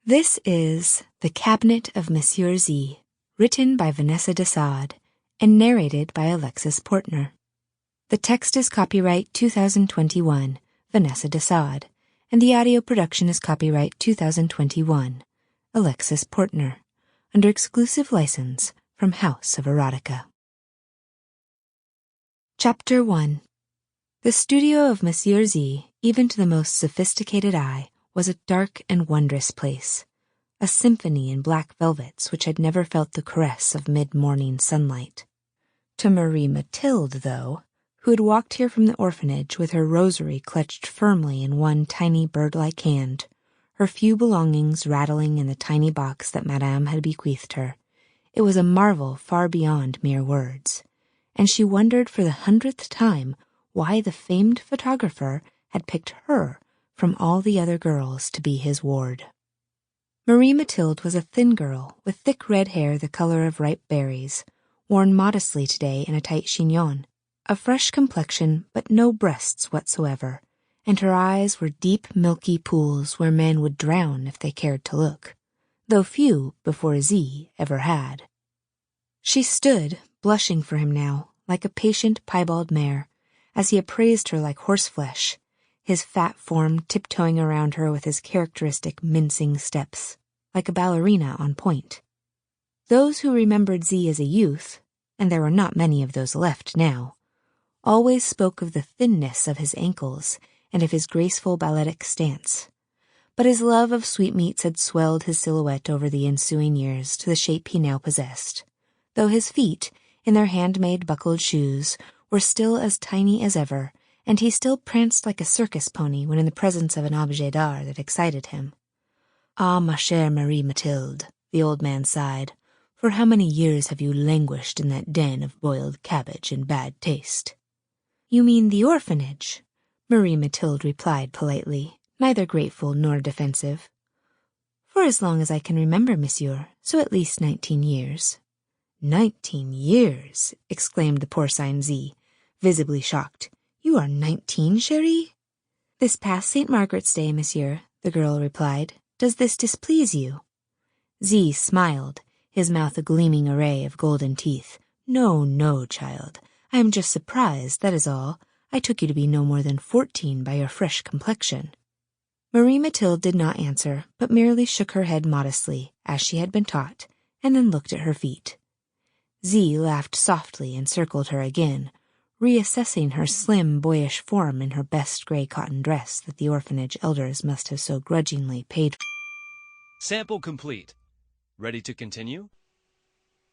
This is The Cabinet of Monsieur Zee, written by Vanessa De Sade and narrated by Alexis Portner. The text is copyright 2021, Vanessa De Sade, and the audio production is copyright 2021, Alexis Portner, under exclusive license from House of Erotica. Chapter 1. The studio of Monsieur Zee, even to the most sophisticated eye, was a dark and wondrous place, a symphony in black velvets which had never felt the caress of mid-morning sunlight. To Marie Mathilde, though, who had walked here from the orphanage with her rosary clutched firmly in one tiny bird-like hand, her few belongings rattling in the tiny box that Madame had bequeathed her, it was a marvel far beyond mere words, and she wondered for the 100th time why the famed photographer had picked her from all the other girls to be his ward. Marie Mathilde was a thin girl with thick red hair the color of ripe berries, worn modestly today in a tight chignon, a fresh complexion but no breasts whatsoever, and her eyes were deep milky pools where men would drown if they cared to look, though few, before Zee, ever had. She stood, blushing for him now, like a patient piebald mare, as he appraised her like horseflesh, his fat form tiptoeing around her with his characteristic mincing steps, like a ballerina on point. Those who remembered Zee as a youth, and there were not many of those left now, always spoke of the thinness of his ankles and of his graceful balletic stance. But his love of sweetmeats had swelled his silhouette over the ensuing years to the shape he now possessed, though his feet, in their handmade buckled shoes, were still as tiny as ever, and he still pranced like a circus pony when in the presence of an objet d'art that excited him. "Ah, ma chère Marie Mathilde," the old man sighed, "for how many years have you languished in that den of boiled cabbage and bad taste?" "You mean the orphanage?" Marie Mathilde replied politely, neither grateful nor defensive. "For as long as I can remember, monsieur, so at least 19 years. 19 years! Exclaimed the porcine Zee, visibly shocked. "You are 19, chérie?" "This past St. Margaret's Day, monsieur," the girl replied. "Does this displease you?" Zee smiled, his mouth a gleaming array of golden teeth. "No, no, child. I am just surprised, that is all. I took you to be no more than 14 by your fresh complexion." Marie Mathilde did not answer, but merely shook her head modestly, as she had been taught, and then looked at her feet. Zee laughed softly and circled her again, reassessing her slim, boyish form in her best gray cotton dress that the orphanage elders must have so grudgingly paid for. Sample complete. Ready to continue?